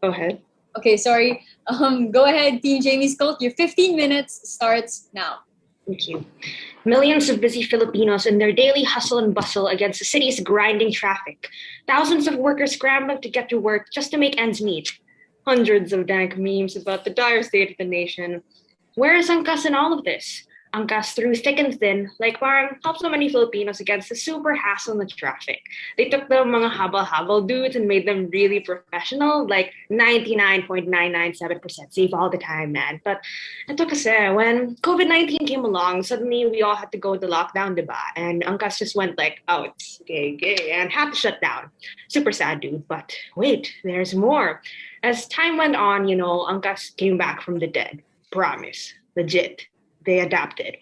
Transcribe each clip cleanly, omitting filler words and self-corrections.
Go ahead. Okay, sorry. Go ahead, Team Jamie's Cult. Your 15 minutes starts now. Thank you. Millions of busy Filipinos in their daily hustle and bustle against the city's grinding traffic. Thousands of workers scrambling to get to work just to make ends meet. Hundreds of dank memes about the dire state of the nation. Where is Angkas in all of this? Angkas through thick and thin, like parang help so many Filipinos against the super hassle in the traffic. They took the mga habal-habal dudes and made them really professional, like 99.997% safe all the time, man. But ito kasi, when COVID-19 came along, suddenly we all had to go into lockdown, diba? And Angkas just went like, oh, it's gay, and had to shut down. Super sad, dude. But wait, there's more. As time went on, Angkas came back from the dead. Promise. Legit. They adapted.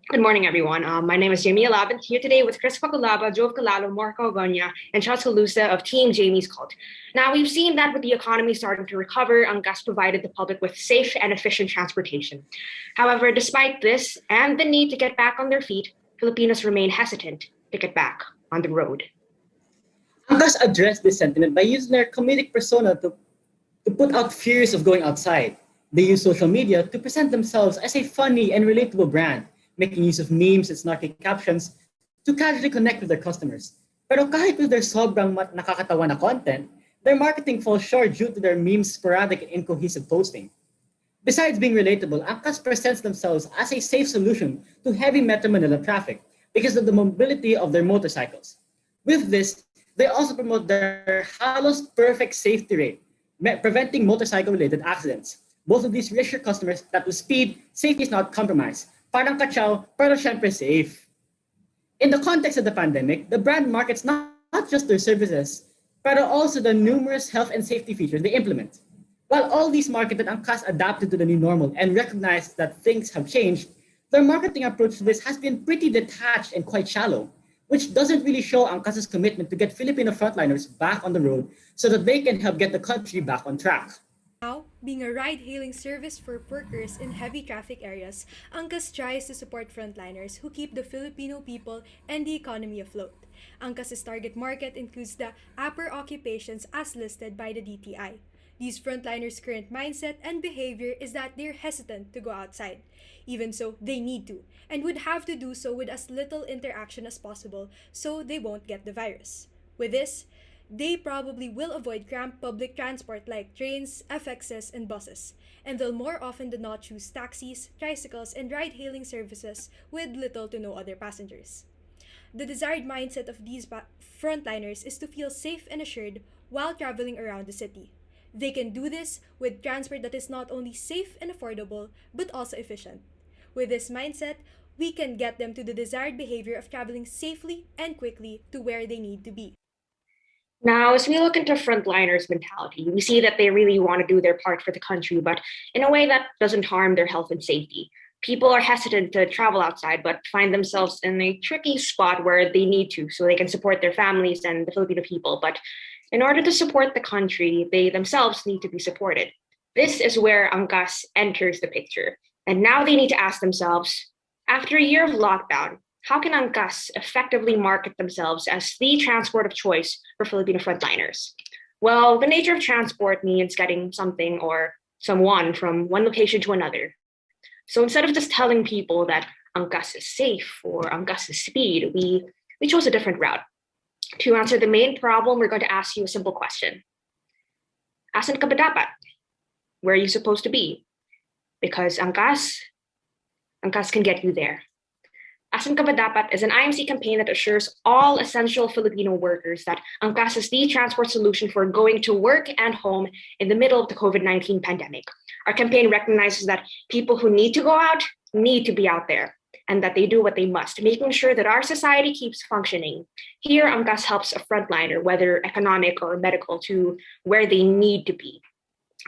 Good morning, everyone. My name is Jamie Alabin, here today with Chris Paculaba, Jove Calalo, Marco Gonya, and Charles Calusa of Team Jamie's Cult. Now, we've seen that with the economy starting to recover, Angkas provided the public with safe and efficient transportation. However, despite this and the need to get back on their feet, Filipinos remain hesitant to get back on the road. Angkas addressed this sentiment by using their comedic persona to put out fears of going outside. They use social media to present themselves as a funny and relatable brand, making use of memes and snarky captions to casually connect with their customers. Pero kahit with their sobrang nakakatawa na content, their marketing falls short due to their memes' sporadic and incohesive posting. Besides being relatable, Angkas presents themselves as a safe solution to heavy Metro Manila traffic because of the mobility of their motorcycles. With this, they also promote their Halos perfect safety rate, preventing motorcycle-related accidents. Both of these reassure customers that with speed, safety is not compromised. Parang kachaw, pero syempre safe. In the context of the pandemic, the brand markets not just their services, but also the numerous health and safety features they implement. While all these marketed Angkas adapted to the new normal and recognized that things have changed, their marketing approach to this has been pretty detached and quite shallow, which doesn't really show Angkas's commitment to get Filipino frontliners back on the road so that they can help get the country back on track. Now, being a ride-hailing service for workers in heavy traffic areas, Angkas tries to support frontliners who keep the Filipino people and the economy afloat. Angkas's target market includes the upper occupations as listed by the DTI. These frontliners' current mindset and behavior is that they're hesitant to go outside. Even so, they need to, and would have to do so with as little interaction as possible so they won't get the virus. With this, they probably will avoid cramped public transport like trains, FXs, and buses, and they'll more often than not choose taxis, tricycles, and ride-hailing services with little to no other passengers. The desired mindset of these frontliners is to feel safe and assured while traveling around the city. They can do this with transport that is not only safe and affordable, but also efficient. With this mindset, we can get them to the desired behavior of traveling safely and quickly to where they need to be. Now, as we look into frontliners' mentality, we see that they really want to do their part for the country, but in a way that doesn't harm their health and safety. People are hesitant to travel outside, but find themselves in a tricky spot where they need to, so they can support their families and the Filipino people. But in order to support the country, they themselves need to be supported. This is where Angkas enters the picture. And now they need to ask themselves, after a year of lockdown, how can Angkas effectively market themselves as the transport of choice for Filipino frontliners? Well, the nature of transport means getting something or someone from one location to another. So instead of just telling people that Angkas is safe or Angkas is speed, we chose a different route. To answer the main problem, we're going to ask you a simple question. Asan ka ba dapat? Where are you supposed to be? Because Angkas can get you there. Asan ka ba dapat is an IMC campaign that assures all essential Filipino workers that Angkas is the transport solution for going to work and home in the middle of the COVID-19 pandemic. Our campaign recognizes that people who need to go out need to be out there, and that they do what they must, making sure that our society keeps functioning. Here, Angkas helps a frontliner, whether economic or medical, to where they need to be.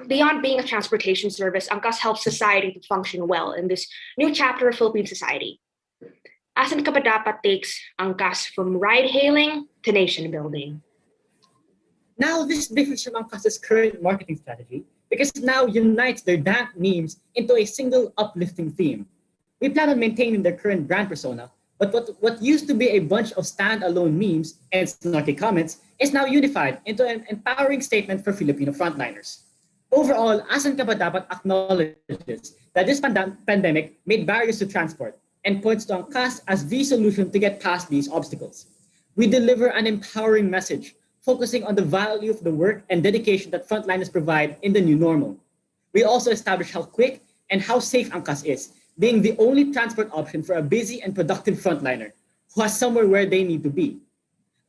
Beyond being a transportation service, Angkas helps society to function well in this new chapter of Philippine society. Asan ka ba dapat takes Angkas from ride-hailing to nation-building. Now, this differs from Angkas's current marketing strategy because it now unites their dank memes into a single uplifting theme. We plan on maintaining their current brand persona, but what used to be a bunch of standalone memes and snarky comments is now unified into an empowering statement for Filipino frontliners. Overall, Asan Ka Ba Dapat acknowledges that this pandemic made barriers to transport and points to Angkas as the solution to get past these obstacles. We deliver an empowering message, focusing on the value of the work and dedication that frontliners provide in the new normal. We also establish how quick and how safe Angkas is, being the only transport option for a busy and productive frontliner who has somewhere where they need to be.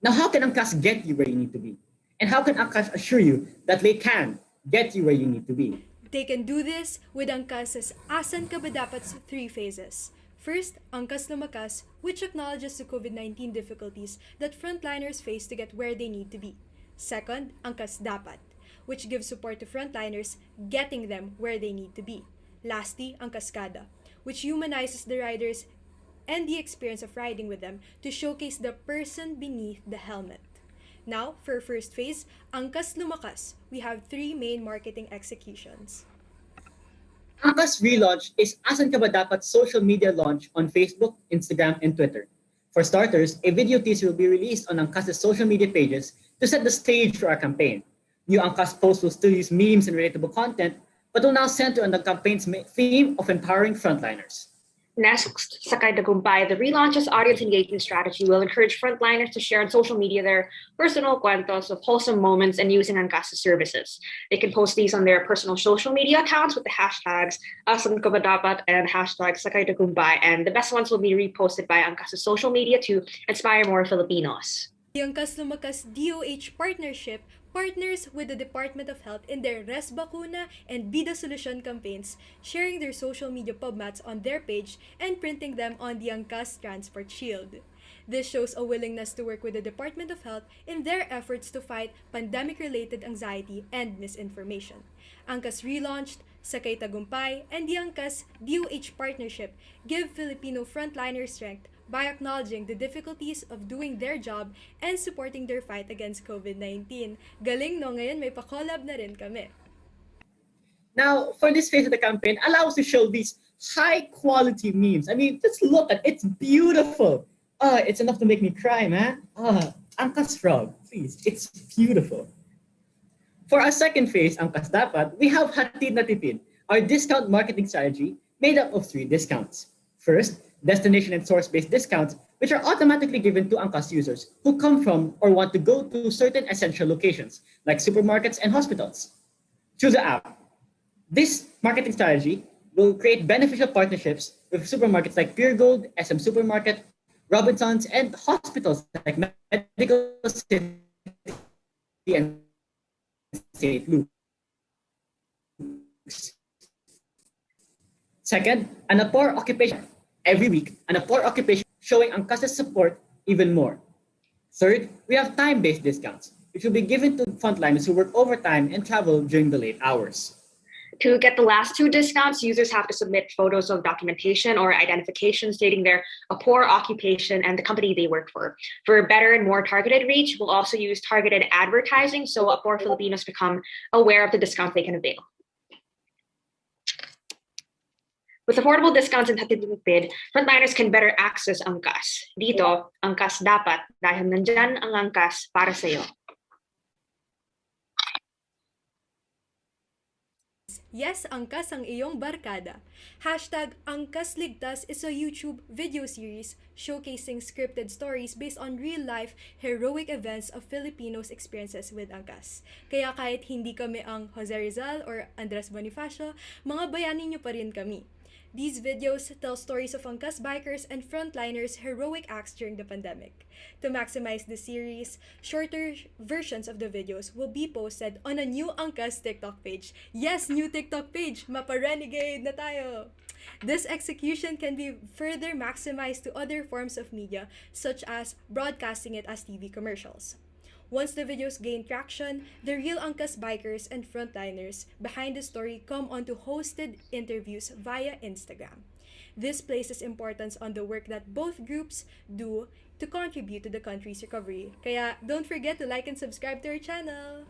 Now, how can Angkas get you where you need to be? And how can Angkas assure you that they can get you where you need to be? They can do this with Angkas's Asan Ka Ba Dapat's three phases. First, Angkas Lumakas, which acknowledges the COVID-19 difficulties that frontliners face to get where they need to be. Second, Angkas Dapat, which gives support to frontliners getting them where they need to be. Lastly, Angkas Kada, which humanizes the riders and the experience of riding with them to showcase the person beneath the helmet. Now, for first phase, Angkas Lumakas, we have three main marketing executions. Angkas relaunch is Asan Ka Ba Dapat's social media launch on Facebook, Instagram, and Twitter. For starters, a video teaser will be released on Angkas's social media pages to set the stage for our campaign. New Angkas posts will still use memes and relatable content, but will now center on the campaign's theme of empowering frontliners. Next, Sakay Tagumpay, the relaunch's audience engagement strategy will encourage frontliners to share on social media their personal cuentos of wholesome moments and using Angkasa services. They can post these on their personal social media accounts with the hashtags Asan Ka Ba Dapat and hashtag Sakay Tagumpay, and the best ones will be reposted by Angkasa social media to inspire more Filipinos. The Angkas Lumakas DOH partnership partners with the Department of Health in their Res Bakuna and Bida Solution campaigns, sharing their social media pubmats on their page and printing them on the Angkas Transport Shield. This shows a willingness to work with the Department of Health in their efforts to fight pandemic-related anxiety and misinformation. Angkas relaunched, Sakay Tagumpay, and the Angkas DOH partnership give Filipino frontliners strength by acknowledging the difficulties of doing their job and supporting their fight against COVID-19. Galing no, ngayon may pa-collab na rin kami. Now, for this phase of the campaign, allow us to show these high-quality memes. I mean, just look at it. It's beautiful. It's enough to make me cry, man. Angkas Frog, please. It's beautiful. For our second phase, Angkas Dapat, we have Hatid na Tipid, our discount marketing strategy made up of 3 discounts. First, destination and source-based discounts, which are automatically given to Angkas users who come from or want to go to certain essential locations, like supermarkets and hospitals. Through the app, this marketing strategy will create beneficial partnerships with supermarkets like Pure Gold, SM Supermarket, Robinsons, and hospitals like Medical City and St. Luke's. Second, an Apor occupation. Every week, an Apor occupation showing Angkas's support even more. Third, we have time-based discounts, which will be given to frontliners who work overtime and travel during the late hours. To get the last 2 discounts, users have to submit photos of documentation or identification stating their Apor occupation and the company they work for. For better and more targeted reach, we'll also use targeted advertising so Apor Filipinos become aware of the discounts they can avail. With affordable discounts and Hatid na Tipid, frontliners can better access Angkas. Dito, Angkas Dapat dahil nandyan ang Angkas para sa'yo. Yes, Angkas ang iyong barkada. Hashtag Angkas Ligtas is a YouTube video series showcasing scripted stories based on real-life heroic events of Filipinos' experiences with Angkas. Kaya kahit hindi kami ang Jose Rizal or Andres Bonifacio, mga bayani niyo pa rin kami. These videos tell stories of Angkas bikers and frontliners' heroic acts during the pandemic. To maximize the series, shorter versions of the videos will be posted on a new Angkas TikTok page. Yes, new TikTok page! Mapa-renegade na tayo! This execution can be further maximized to other forms of media, such as broadcasting it as TV commercials. Once the videos gain traction, the real Angkas bikers and frontliners behind the story come onto hosted interviews via Instagram. This places importance on the work that both groups do to contribute to the country's recovery. Kaya don't forget to like and subscribe to our channel!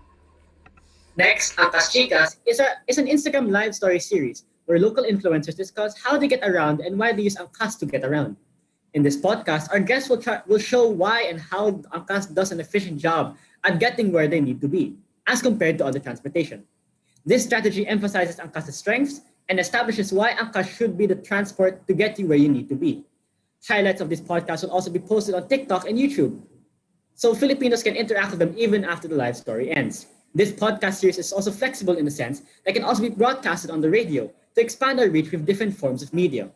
Next, Angkas Chicas is an Instagram live story series where local influencers discuss how they get around and why they use Angkas to get around. In this podcast, our guests will show why and how Angkas does an efficient job at getting where they need to be, as compared to other transportation. This strategy emphasizes Angkas' strengths and establishes why Angkas should be the transport to get you where you need to be. Highlights of this podcast will also be posted on TikTok and YouTube, so Filipinos can interact with them even after the live story ends. This podcast series is also flexible in the sense that it can also be broadcasted on the radio to expand our reach with different forms of media.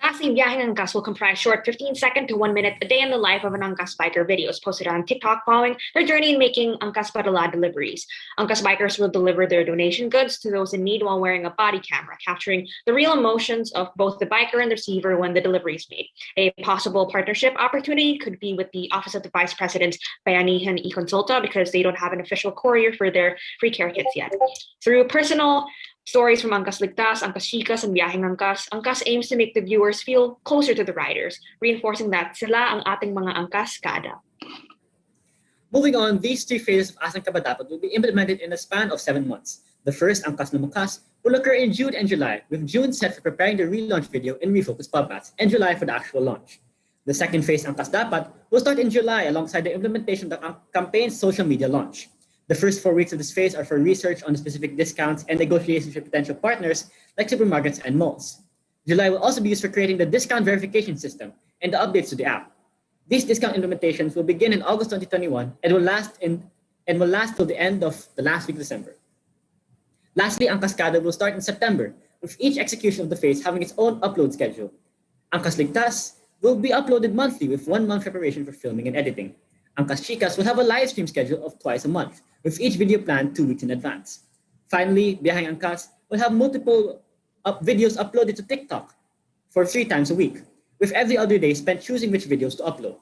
Lastly, Biyaheng Angkas will comprise short 15-second to 1 minute a day in the life of an Angkas biker videos posted on TikTok following their journey in making Angkas Padala deliveries. Angkas bikers will deliver their donation goods to those in need while wearing a body camera, capturing the real emotions of both the biker and the receiver when the delivery is made. A possible partnership opportunity could be with the Office of the Vice President, Bayanihan e-Consulta, because they don't have an official courier for their free care kits yet. Through personal stories from Angkas Ligtas, Angkas Chicas, and Biyaheng Angkas, Angkas aims to make the viewers feel closer to the riders, reinforcing that sila ang ating mga angkas kada. Moving on, these three phases of Asang Kabadapat will be implemented in a span of 7 months. The first, Angkas Lumakas, will occur in June and July, with June set for preparing the relaunch video and refocus pubmats, and July for the actual launch. The second phase, Angkas Dapat, will start in July alongside the implementation of the campaign's social media launch. The first 4 weeks of this phase are for research on specific discounts and negotiations with potential partners like supermarkets and malls. July will also be used for creating the discount verification system and the updates to the app. These discount implementations will begin in August 2021 and will last till the end of the last week of December. Lastly, ang Cascada will start in September, with each execution of the phase having its own upload schedule. Angkas Ligtas will be uploaded monthly with 1 month preparation for filming and editing. Angkas Chicas will have a live stream schedule of twice a month, with each video planned 2 weeks in advance. Finally, Biyaheng Angkas will have multiple videos uploaded to TikTok for 3 times a week, with every other day spent choosing which videos to upload.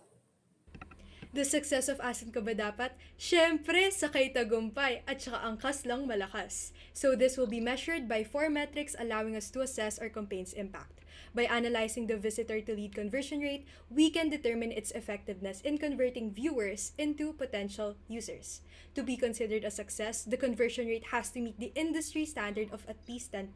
The success of Asan Ka Ba Dapat? Syempre, sakay tagumpay at saka angkas lang malakas. So this will be measured by 4 metrics allowing us to assess our campaign's impact. By analyzing the visitor-to-lead conversion rate, we can determine its effectiveness in converting viewers into potential users. To be considered a success, the conversion rate has to meet the industry standard of at least 10%.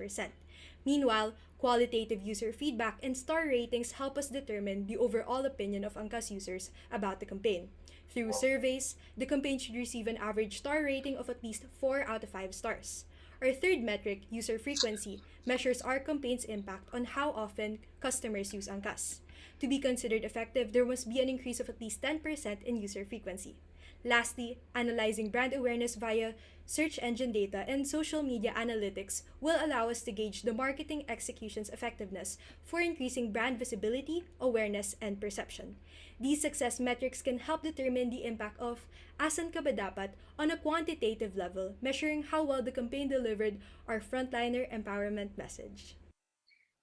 Meanwhile, qualitative user feedback and star ratings help us determine the overall opinion of Angkas users about the campaign. Through surveys, the campaign should receive an average star rating of at least 4 out of 5 stars. Our third metric, user frequency, measures our campaign's impact on how often customers use Angkas. To be considered effective, there must be an increase of at least 10% in user frequency. Lastly, analyzing brand awareness via search engine data and social media analytics will allow us to gauge the marketing execution's effectiveness for increasing brand visibility, awareness, and perception. These success metrics can help determine the impact of Asan Ka Ba Dapat on a quantitative level, measuring how well the campaign delivered our frontliner empowerment message.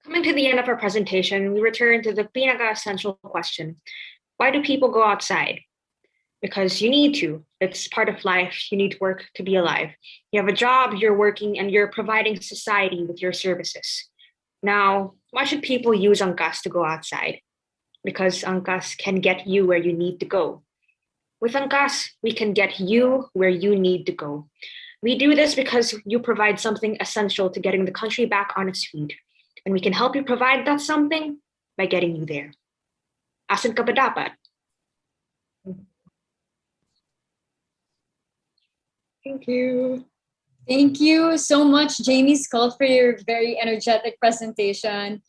Coming to the end of our presentation, we return to the pinaka-essential question. Why do people go outside? Because you need to. It's part of life. You need to work to be alive. You have a job, you're working, and you're providing society with your services. Now, why should people use Angkas to go outside? Because Angkas can get you where you need to go. With Angkas, we can get you where you need to go. We do this because you provide something essential to getting the country back on its feet. And we can help you provide that something by getting you there. Asan ka ba dapat? Thank you. Thank you so much, Jamie Scott, for your very energetic presentation.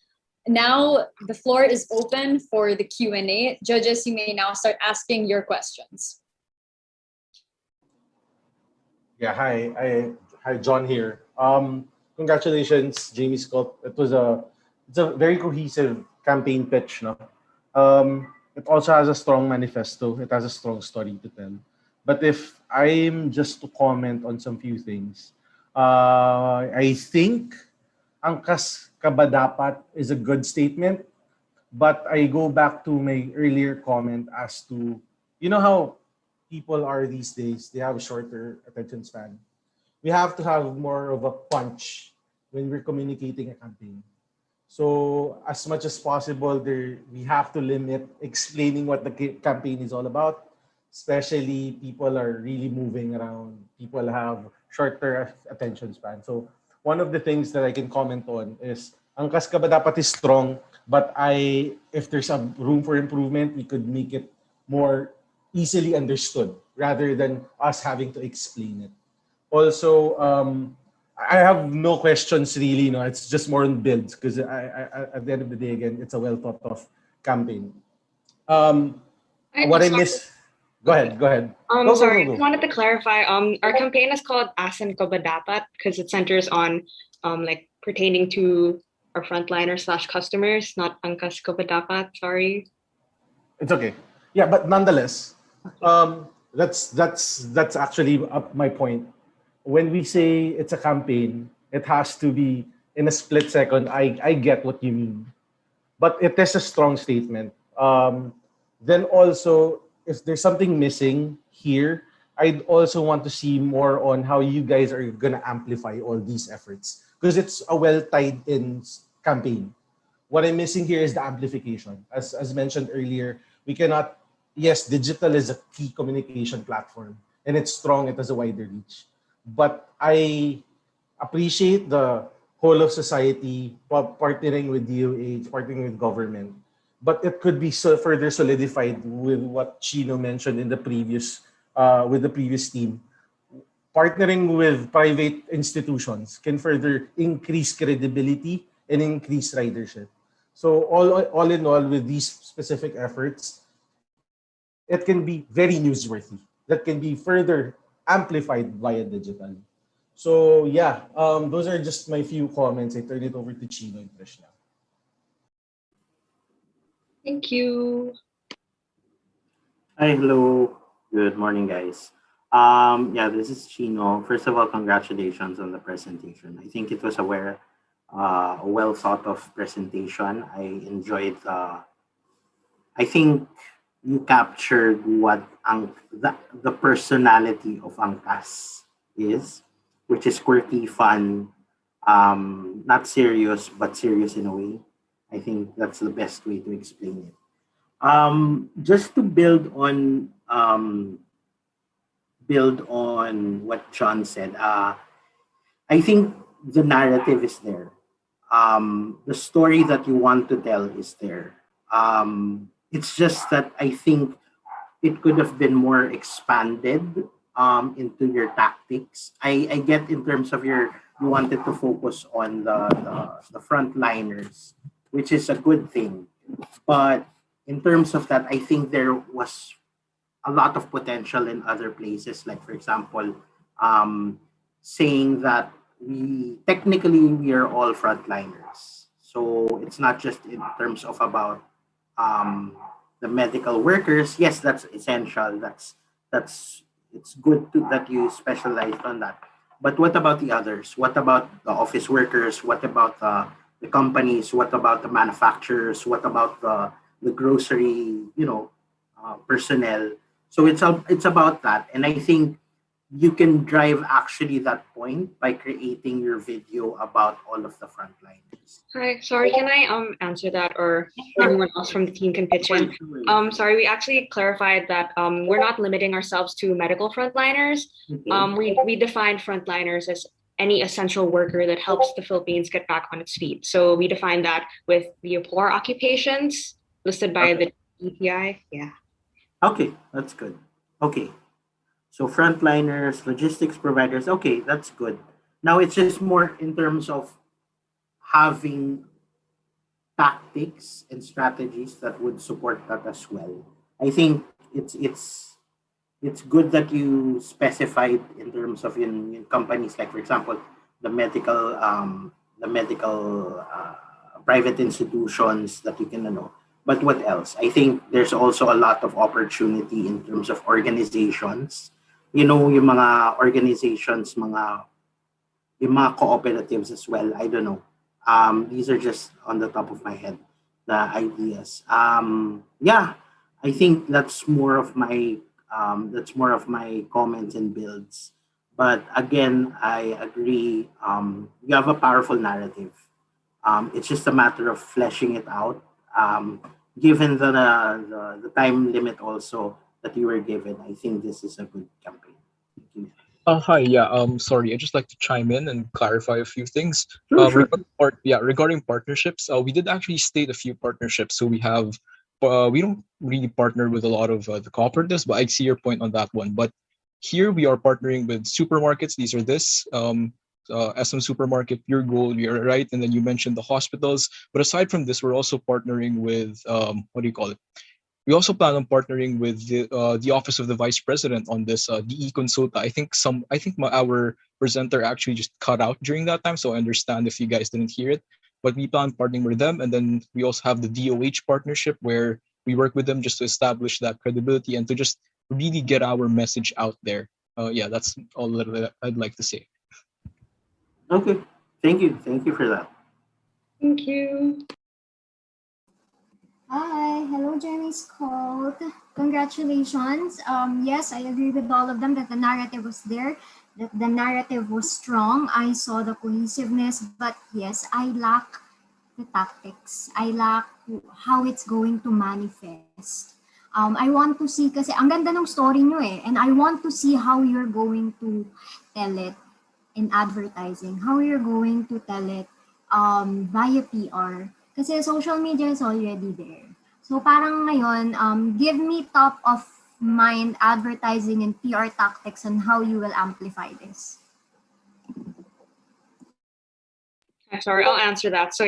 Now, the floor is open for the Q&A. Judges, you may now start asking your questions. Yeah, hi, John here. Congratulations, Jamie Scott. It's a very cohesive campaign pitch, no? It also has a strong manifesto. It has a strong story to tell. But if I'm just to comment on some few things, I think Angkas Ka Ba Dapat is a good statement. But I go back to my earlier comment as to, you know how people are these days, they have a shorter attention span. We have to have more of a punch when we're communicating a campaign. So as much as possible, we have to limit explaining what the campaign is all about. Especially people are really moving around. People have shorter attention span. So one of the things that I can comment on is Angkas Ka Ba Dapat is strong, but if there's some room for improvement, we could make it more easily understood rather than us having to explain it. Also, I have no questions really. No, it's just more on builds because at the end of the day, again, it's a well thought of campaign. Um, what I Sorry. miss. Go ahead. Go ahead. Go. Go. Sorry, I Go. just Go. wanted to clarify. Our campaign is called Asan Ko Ba Dapat because it centers on like pertaining to our frontliners slash customers, not Angkas Ko Ba Dapat. Sorry. It's okay. Yeah, but nonetheless, that's actually my point. When we say it's a campaign, it has to be in a split second. I get what you mean, but it is a strong statement. Then also, if there's something missing here, I'd also want to see more on how you guys are gonna amplify all these efforts because it's a well tied in campaign. What I'm missing here is the amplification. As mentioned earlier, we cannot, yes, digital is a key communication platform and it's strong, it has a wider reach. But I appreciate the whole of society partnering with DOH, partnering with government. But it could be further solidified with what Chino mentioned in the previous, with the previous team. Partnering with private institutions can further increase credibility and increase ridership. So all in all, with these specific efforts, it can be very newsworthy. That can be further amplified via digital. So yeah, those are just my few comments. I turn it over to Chino and Krishna. Thank you. Hi, hello. Good morning, guys. Yeah, this is Chino. First of all, congratulations on the presentation. I think it was a well thought of presentation. I enjoyed I think you captured what the personality of Angkas is, which is quirky, fun, not serious, but serious in a way. I think that's the best way to explain it. Just to build on what John said. I think the narrative is there. The story that you want to tell is there. It's just that I think it could have been more expanded into your tactics. I get in terms of you wanted to focus on the frontliners, which is a good thing. But in terms of that, I think there was a lot of potential in other places. Like for example, saying that we are all frontliners. So it's not just in terms of about the medical workers. Yes, that's essential. That's it's good that you specialize on that. But what about the others? What about the office workers? What about the companies? What about the manufacturers? What about the grocery, personnel? So it's about that, and I think you can drive actually that point by creating your video about all of the frontliners. Hi, sorry, can I answer that or anyone else from the team can pitch in? Sorry, we actually clarified that we're not limiting ourselves to medical frontliners. We define frontliners as any essential worker that helps the Philippines get back on its feet. So we define that with the poor occupations listed by the EPI. Yeah. Okay, that's good. Okay. So frontliners, logistics providers, okay, that's good. Now it's just more in terms of having tactics and strategies that would support that as well. I think it's good that you specified in terms of in companies like, for example, the medical private institutions that you can know. But what else? I think there's also a lot of opportunity in terms of organizations. Yung mga organizations, yung mga cooperatives as well. I don't know. These are just on the top of my head, the ideas. Yeah, I think that's more of my comments and builds. But again, I agree. You have a powerful narrative. It's just a matter of fleshing it out. Given the time limit also that you were given, I think this is a good campaign. Thank you. Hi, yeah. Sorry, I'd just like to chime in and clarify a few things. Sure. Regarding partnerships, we did actually state a few partnerships. So we have, we don't really partner with a lot of the cooperatives, but I see your point on that one. But here we are partnering with supermarkets. These are this. SM Supermarket, Pure Gold, you're right, and then you mentioned the hospitals. But aside from this, we're also partnering with what do you call it? We also plan on partnering with the Office of the Vice President on this DE Consulta. Our presenter actually just cut out during that time, so I understand if you guys didn't hear it. But we plan partnering with them, and then we also have the DOH partnership where we work with them just to establish that credibility and to just really get our message out there. Yeah, that's all that I'd like to say. Okay. Thank you for that. Thank you. Hi, hello, Jenny's called. Congratulations. Yes, I agree with all of them that the narrative was there, that the narrative was strong. I saw the cohesiveness, but yes, I lack the tactics. I lack how it's going to manifest. I want to see, kasi ang ganda ng story nyo eh, and I want to see how you're going to tell it in advertising, how you're going to tell it via PR. Kasi social media is already there. So parang ngayon, give me top of mind advertising and PR tactics on how you will amplify this. Sorry, I'll answer that. So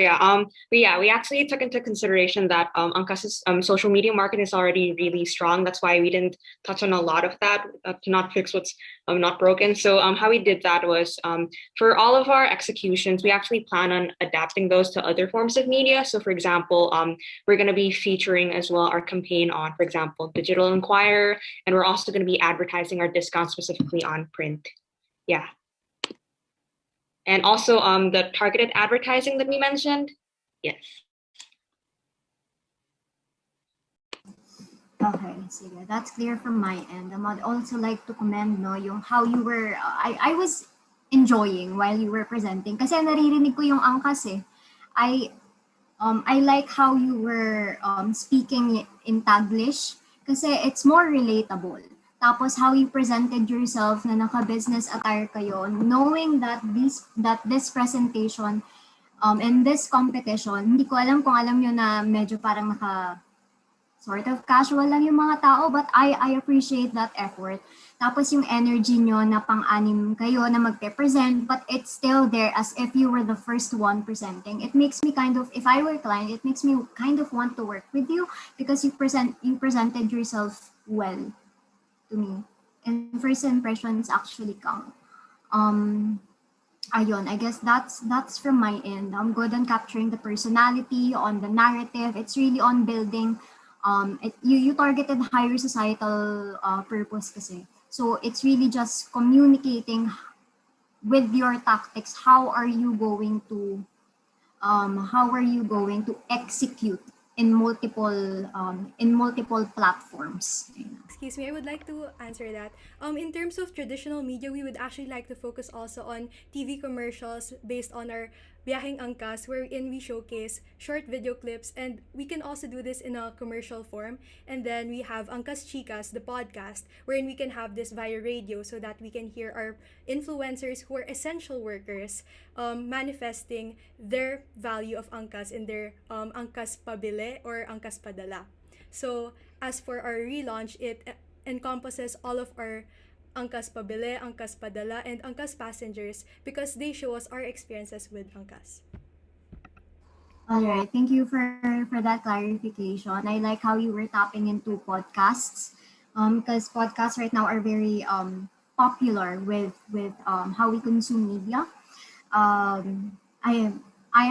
we actually took into consideration that Angkas's social media market is already really strong. That's why we didn't touch on a lot of that to not fix what's not broken. So how we did that was for all of our executions, we actually plan on adapting those to other forms of media. So for example, we're going to be featuring as well our campaign on, for example, Digital Inquirer, and we're also going to be advertising our discounts specifically on print. Yeah. And also the targeted advertising that we mentioned. Yes. Okay, sige. That's clear from my end. I'd also like to commend yung how you were, I was enjoying while you were presenting. Kasi naririnig ko yung angkas eh. I like how you were speaking in Taglish kasi it's more relatable. Tapos how you presented yourself na naka-business attire kayo, knowing that this presentation and this competition, hindi ko alam kung alam nyo na medyo parang sort of casual lang yung mga tao, but I appreciate that effort. Tapos yung energy nyo na pang-anim kayo na magpe-present, but it's still there as if you were the first one presenting. It makes me kind of, if I were a client, it makes me kind of want to work with you because you presented yourself well to me. And first impressions actually count. Ayun, I guess that's from my end. I'm good on capturing the personality, on the narrative. It's really on building. You targeted higher societal purpose kasi. So it's really just communicating with your tactics. How are you going to execute in multiple platforms? Excuse me, I would like to answer that. In terms of traditional media, we would actually like to focus also on TV commercials based on our Biyaheng Angkas, wherein we showcase short video clips, and we can also do this in a commercial form. And then we have Angkas Chicas, the podcast, wherein we can have this via radio so that we can hear our influencers who are essential workers manifesting their value of Angkas in their Angkas Pabile or Angkas Padala. So as for our relaunch, it encompasses all of our Angkas Pabile, Angkas Padala, and Angkas Passengers because they show us our experiences with Angkas. All right, thank you for that clarification. I like how you were tapping into podcasts, because podcasts right now are very popular with how we consume media. I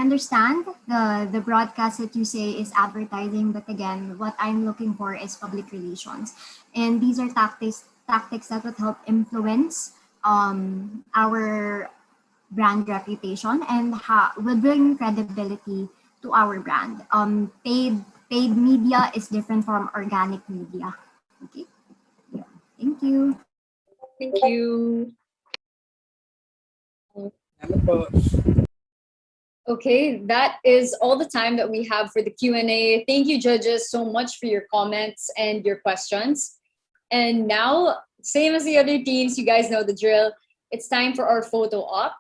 understand the broadcast that you say is advertising, but again, what I'm looking for is public relations, and these are tactics that would help influence our brand reputation and will bring credibility to our brand. Paid media is different from organic media. Okay. Yeah. Thank you. Thank you. Okay, that is all the time that we have for the Q&A. Thank you, judges, so much for your comments and your questions. And now, same as the other teams, you guys know the drill. It's time for our photo op.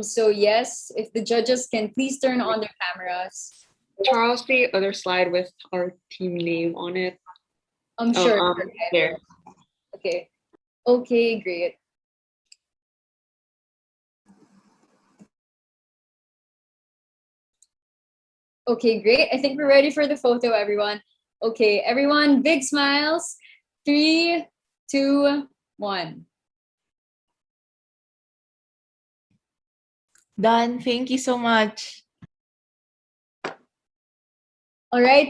So yes, if the judges can please turn on their cameras. Charles, the other slide with our team name on it. I'm sure. There. Okay. Okay, great. Okay, great. I think we're ready for the photo, everyone. Okay, everyone, big smiles. 3, 2, 1. Done. Thank you so much. All right.